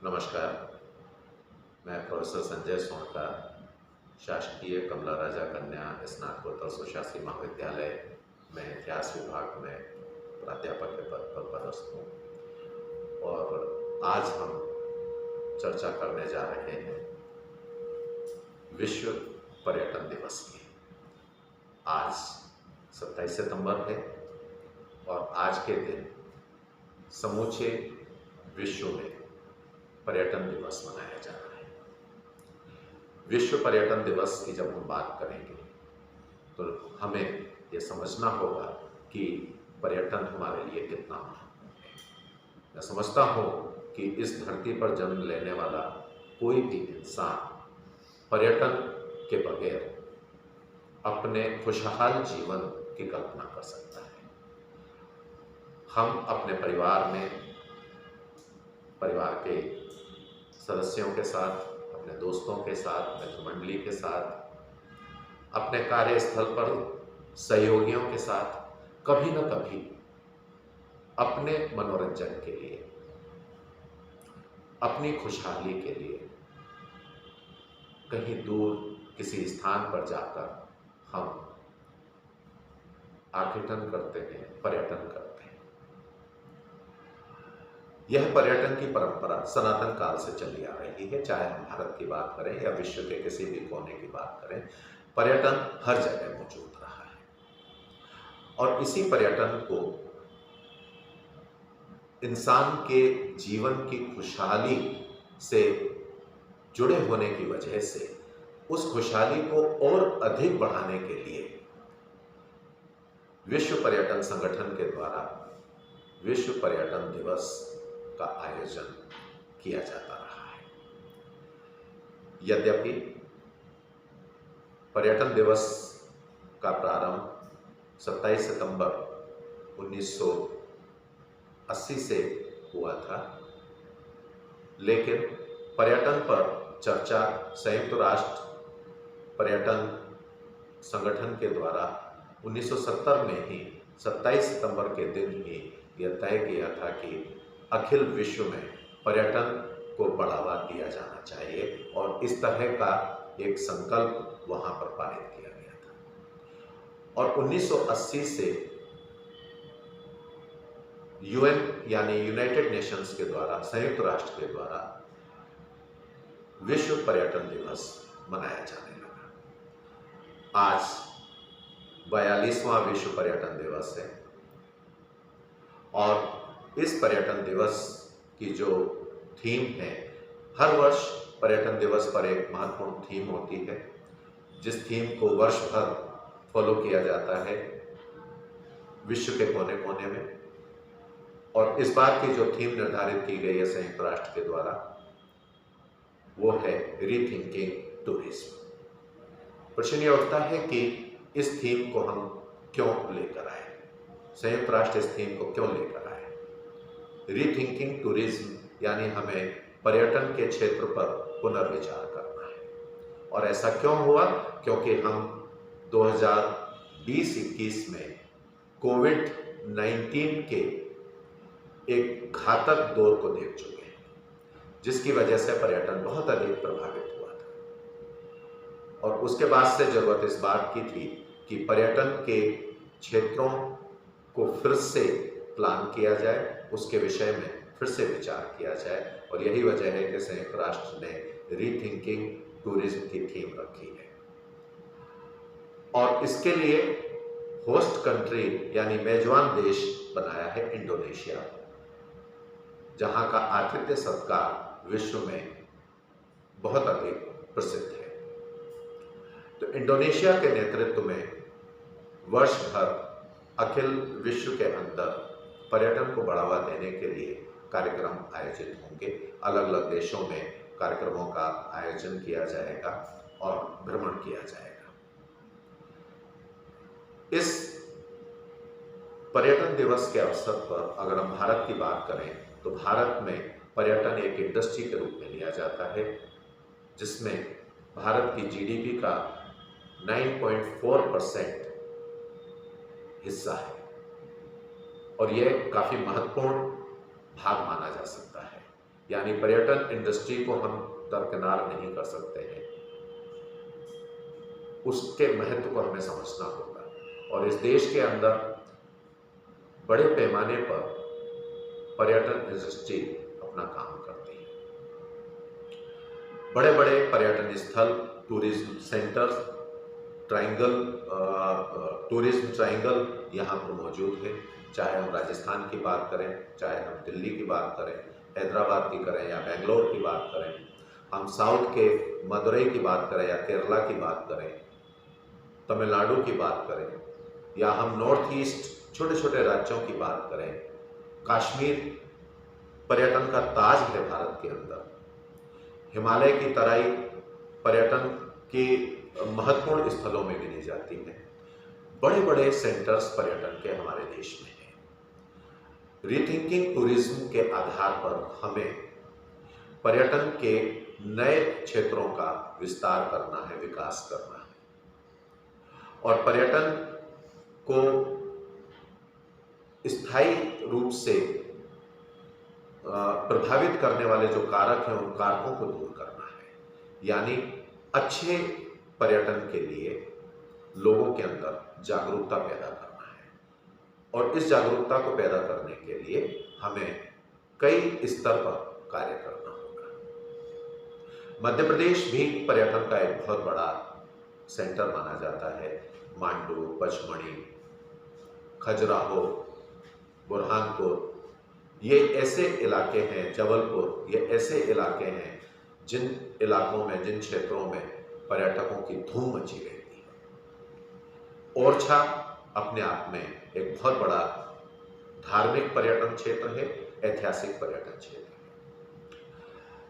नमस्कार। मैं प्रोफेसर संजय सोनकर, शासकीय कमला राजा कन्या स्नातकोत्तर सुशासी महाविद्यालय में इतिहास विभाग में प्राध्यापक के पद पर पदस्थ हूँ और आज हम चर्चा करने जा रहे हैं विश्व पर्यटन दिवस की। आज 27 सितंबर है और आज के दिन समूचे विश्व में पर्यटन दिवस मनाया जा रहा है। विश्व पर्यटन दिवस की जब हम बात करेंगे तो हमें ये समझना होगा कि पर्यटन हमारे लिए कितना महत्वपूर्ण है। मैं समझता हूँ कि इस धरती पर जन्म लेने वाला कोई भी इंसान पर्यटन के बगैर अपने खुशहाल जीवन की कल्पना कर सकता है। हम अपने परिवार में, परिवार के सदस्यों के साथ, अपने दोस्तों के साथ, मित्र मंडली के साथ, अपने कार्यस्थल पर सहयोगियों के साथ कभी न कभी अपने मनोरंजन के लिए, अपनी खुशहाली के लिए कहीं दूर किसी स्थान पर जाकर हम आर्किटन करते हैं, पर्यटन करते हैं। यह पर्यटन की परंपरा सनातन काल से चली आ रही है। चाहे हम भारत की बात करें या विश्व के किसी भी कोने की बात करें, पर्यटन हर जगह मौजूद रहा है और इसी पर्यटन को इंसान के जीवन की खुशहाली से जुड़े होने की वजह से उस खुशहाली को और अधिक बढ़ाने के लिए विश्व पर्यटन संगठन के द्वारा विश्व पर्यटन दिवस का आयोजन किया जाता रहा है। यद्यपि पर्यटन दिवस का प्रारंभ 27 सितंबर 1980 से हुआ था, लेकिन पर्यटन पर चर्चा संयुक्त राष्ट्र पर्यटन संगठन के द्वारा 1970 में ही 27 सितंबर के दिन ही यह तय किया था कि अखिल विश्व में पर्यटन को बढ़ावा दिया जाना चाहिए और इस तरह का एक संकल्प वहां पर पारित किया गया था। और 1980 से यूएन यानी यूनाइटेड नेशंस के द्वारा, संयुक्त राष्ट्र के द्वारा विश्व पर्यटन दिवस मनाया जाने लगा। आज 42वां विश्व पर्यटन दिवस है और इस पर्यटन दिवस की जो थीम है, हर वर्ष पर्यटन दिवस पर एक महत्वपूर्ण थीम होती है जिस थीम को वर्ष भर फॉलो किया जाता है विश्व के कोने कोने में। और इस बार की जो थीम निर्धारित की गई है संयुक्त राष्ट्र के द्वारा, वो है रीथिंकिंग टूरिज्म। प्रश्न ये उठता है कि इस थीम को हम क्यों लेकर आए, संयुक्त राष्ट्र इस थीम को क्यों लेकर आए। रीथिंकिंग टूरिज्म यानी हमें पर्यटन के क्षेत्र पर पुनर्विचार करना है। और ऐसा क्यों हुआ? क्योंकि हम 2020-21 में कोविड-19 के एक घातक दौर को देख चुके हैं, जिसकी वजह से पर्यटन बहुत अधिक प्रभावित हुआ था और उसके बाद से जरूरत इस बात की थी कि पर्यटन के क्षेत्रों को फिर से प्लान किया जाए, उसके विषय में फिर से विचार किया जाए। और यही वजह है कि संयुक्त राष्ट्र ने रीथिंकिंग टूरिज्म की थीम रखी है। और इसके लिए होस्ट कंट्री यानी मेजबान देश बनाया है इंडोनेशिया, जहां का आतिथ्य सत्कार विश्व में बहुत अधिक प्रसिद्ध है। तो इंडोनेशिया के नेतृत्व में वर्ष भर अखिल विश्व के अंदर पर्यटन को बढ़ावा देने के लिए कार्यक्रम आयोजित होंगे। अलग अलग देशों में कार्यक्रमों का आयोजन किया जाएगा और भ्रमण किया जाएगा। इस पर्यटन दिवस के अवसर पर अगर हम भारत की बात करें तो भारत में पर्यटन एक इंडस्ट्री के रूप में लिया जाता है, जिसमें भारत की जीडीपी का 9.4% हिस्सा है और यह काफी महत्वपूर्ण भाग माना जा सकता है। यानी पर्यटन इंडस्ट्री को हम दरकिनार नहीं कर सकते हैं। उसके महत्व को हमें समझना होगा और इस देश के अंदर बड़े पैमाने पर पर्यटन इंडस्ट्री अपना काम करती है। बड़े बड़े पर्यटन स्थल, टूरिज्म सेंटर्स, टूरिज्म ट्रायंगल यहाँ पर मौजूद है। चाहे हम राजस्थान की बात करें, चाहे हम दिल्ली की बात करें, हैदराबाद की करें या बेंगलोर की बात करें, हम साउथ के मदुरई की बात करें या केरला की बात करें, तमिलनाडु की बात करें, या हम नॉर्थ ईस्ट छोटे छोटे राज्यों की बात करें। कश्मीर पर्यटन का ताज है भारत के अंदर। हिमालय की तराई पर्यटन के महत्वपूर्ण स्थलों में गिनी जाती है। बड़े बड़े सेंटर्स पर्यटन के हमारे देश में हैं। रीथिंकिंग टूरिज्म के आधार पर हमें पर्यटन के नए क्षेत्रों का विस्तार करना है, विकास करना है और पर्यटन को स्थायी रूप से प्रभावित करने वाले जो कारक हैं उन कारकों को दूर करना है। यानी अच्छे पर्यटन के लिए लोगों के अंदर जागरूकता पैदा करना है और इस जागरूकता को पैदा करने के लिए हमें कई स्तर पर कार्य करना होगा। मध्य प्रदेश भी पर्यटन का एक बहुत बड़ा सेंटर माना जाता है। मांडू, पचमढ़ी, खजुराहो, बुरहानपुर, ये ऐसे इलाके हैं, जबलपुर, ये ऐसे इलाके हैं जिन इलाकों में, जिन क्षेत्रों में पर्यटकों की धूम मची रहती है। ओरछा अपने आप में एक बहुत बड़ा धार्मिक पर्यटन क्षेत्र है, ऐतिहासिक पर्यटन क्षेत्र है।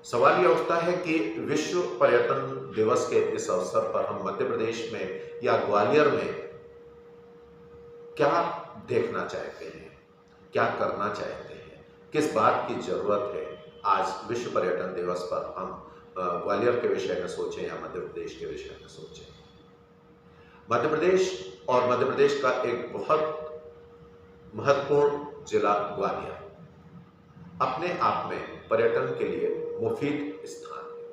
सवाल यह उठता है कि विश्व पर्यटन दिवस के इस अवसर पर हम मध्य प्रदेश में या ग्वालियर में क्या देखना चाहते हैं, क्या करना चाहते हैं, किस बात की जरूरत है। आज विश्व पर्यटन दिवस पर हम ग्वालियर के विषय में सोचें या मध्य प्रदेश के विषय में सोचें। मध्य प्रदेश और मध्य प्रदेश का एक बहुत महत्वपूर्ण जिला ग्वालियर अपने आप में पर्यटन के लिए मुफीद स्थान है।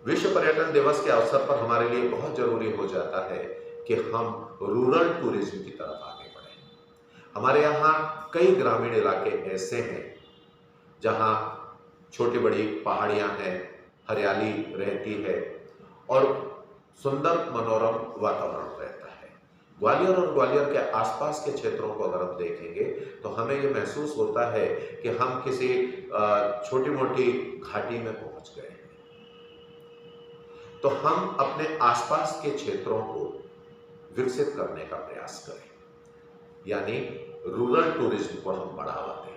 विश्व पर्यटन दिवस के अवसर पर हमारे लिए बहुत जरूरी हो जाता है कि हम रूरल टूरिज्म की तरफ आगे बढ़ें। हमारे यहाँ कई ग्रामीण इलाके ऐसे हैं जहाँ छोटी बड़ी पहाड़ियाँ हैं, हरियाली रहती है और सुंदर मनोरम वातावरण रहता है। ग्वालियर और ग्वालियर के आसपास के क्षेत्रों को अगर हम देखेंगे तो हमें ये महसूस होता है कि हम किसी छोटी मोटी घाटी में पहुंच गए हैं। तो हम अपने आसपास के क्षेत्रों को विकसित करने का प्रयास करें, यानी रूरल टूरिज्म को हम बढ़ावा दें।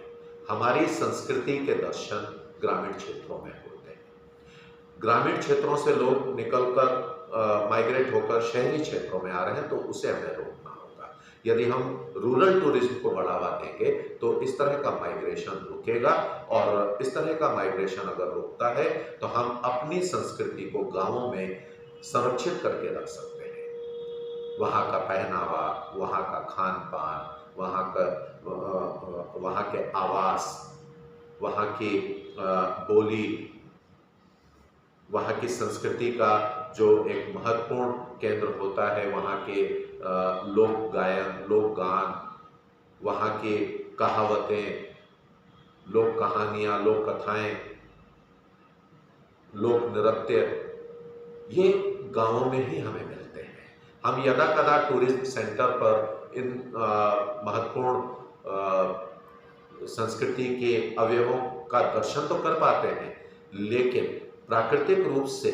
हमारी संस्कृति के दर्शन ग्रामीण क्षेत्रों में होते हैं। ग्रामीण क्षेत्रों से लोग निकलकर माइग्रेट होकर शहरी क्षेत्रों में आ रहे हैं, तो उसे हमें रोकना होगा। यदि हम रूरल टूरिज्म को बढ़ावा देंगे तो इस तरह का माइग्रेशन रुकेगा और इस तरह का माइग्रेशन अगर रुकता है तो हम अपनी संस्कृति को गांवों में संरक्षित करके रख सकते हैं। वहाँ का पहनावा, वहाँ का खान पान, वहाँ के आवास, वहाँ की बोली, वहाँ की संस्कृति का जो एक महत्वपूर्ण केंद्र होता है, वहाँ के लोक गायन, लोक गान, वहाँ की कहावतें, लोक कहानियाँ, लोक कथाएं, लोक नृत्य, ये गांवों में ही हमें मिलते हैं। हम यदा कदा टूरिज्म सेंटर पर इन महत्वपूर्ण संस्कृति के अवयवों का दर्शन तो कर पाते हैं, लेकिन प्राकृतिक रूप से,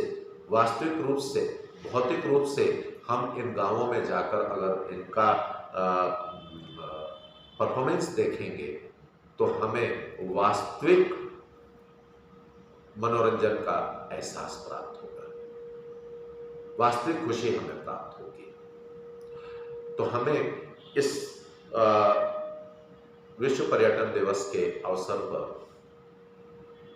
वास्तविक रूप से, भौतिक रूप से हम इन गांवों में जाकर अगर इनका परफॉर्मेंस देखेंगे तो हमें वास्तविक मनोरंजन का एहसास प्राप्त होगा, वास्तविक खुशी हमें प्राप्त होगी। तो हमें इस विश्व पर्यटन दिवस के अवसर पर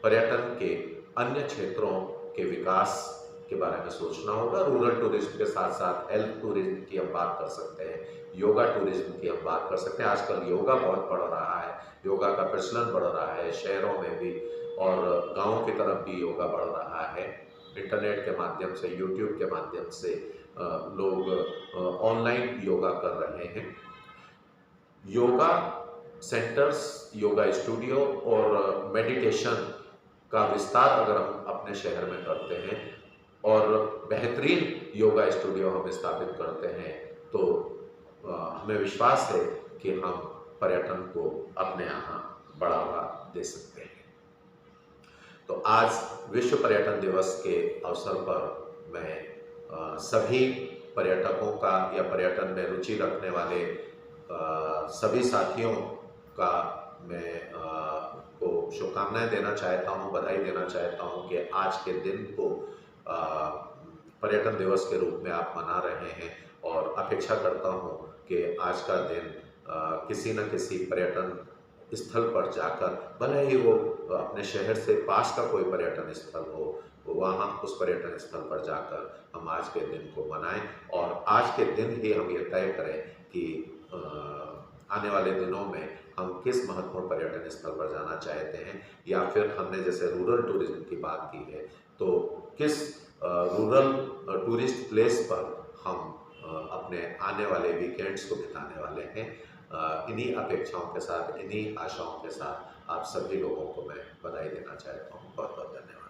पर्यटन के अन्य क्षेत्रों के विकास के बारे में सोचना होगा। रूरल टूरिज्म के साथ साथ हेल्थ टूरिज्म की हम बात कर सकते हैं, योगा टूरिज्म की हम बात कर सकते हैं। आजकल योगा बहुत बढ़ रहा है, योगा का प्रचलन बढ़ रहा है शहरों में भी, और गांवों की तरफ भी योगा बढ़ रहा है। इंटरनेट के माध्यम से, यूट्यूब के माध्यम से लोग ऑनलाइन योगा कर रहे हैं। योगा सेंटर्स, योगा स्टूडियो और मेडिटेशन का विस्तार अगर हम अपने शहर में करते हैं और बेहतरीन योगा स्टूडियो हम स्थापित करते हैं तो हमें विश्वास है कि हम पर्यटन को अपने यहाँ बढ़ावा दे सकते हैं। तो आज विश्व पर्यटन दिवस के अवसर पर मैं सभी पर्यटकों का या पर्यटन में रुचि रखने वाले सभी साथियों का मैं को शुभकामनाएं देना चाहता हूं, बधाई देना चाहता हूं कि आज के दिन को पर्यटन दिवस के रूप में आप मना रहे हैं, और अपेक्षा करता हूं कि आज का दिन किसी न किसी पर्यटन स्थल पर जाकर, भले ही वो अपने शहर से पास का कोई पर्यटन स्थल हो, वहाँ उस पर्यटन स्थल पर जाकर हम आज के दिन को मनाएं, और आज के दिन ही हम ये तय करें कि आने वाले दिनों में हम किस महत्वपूर्ण पर्यटन स्थल पर जाना चाहते हैं, या फिर हमने जैसे रूरल टूरिज्म की बात की है तो किस रूरल टूरिस्ट प्लेस पर हम अपने आने वाले वीकेंड्स को बिताने वाले हैं। इन्हीं अपेक्षाओं के साथ, इन्हीं आशाओं के साथ आप सभी लोगों को मैं बधाई देना चाहता हूँ। बहुत बहुत धन्यवाद।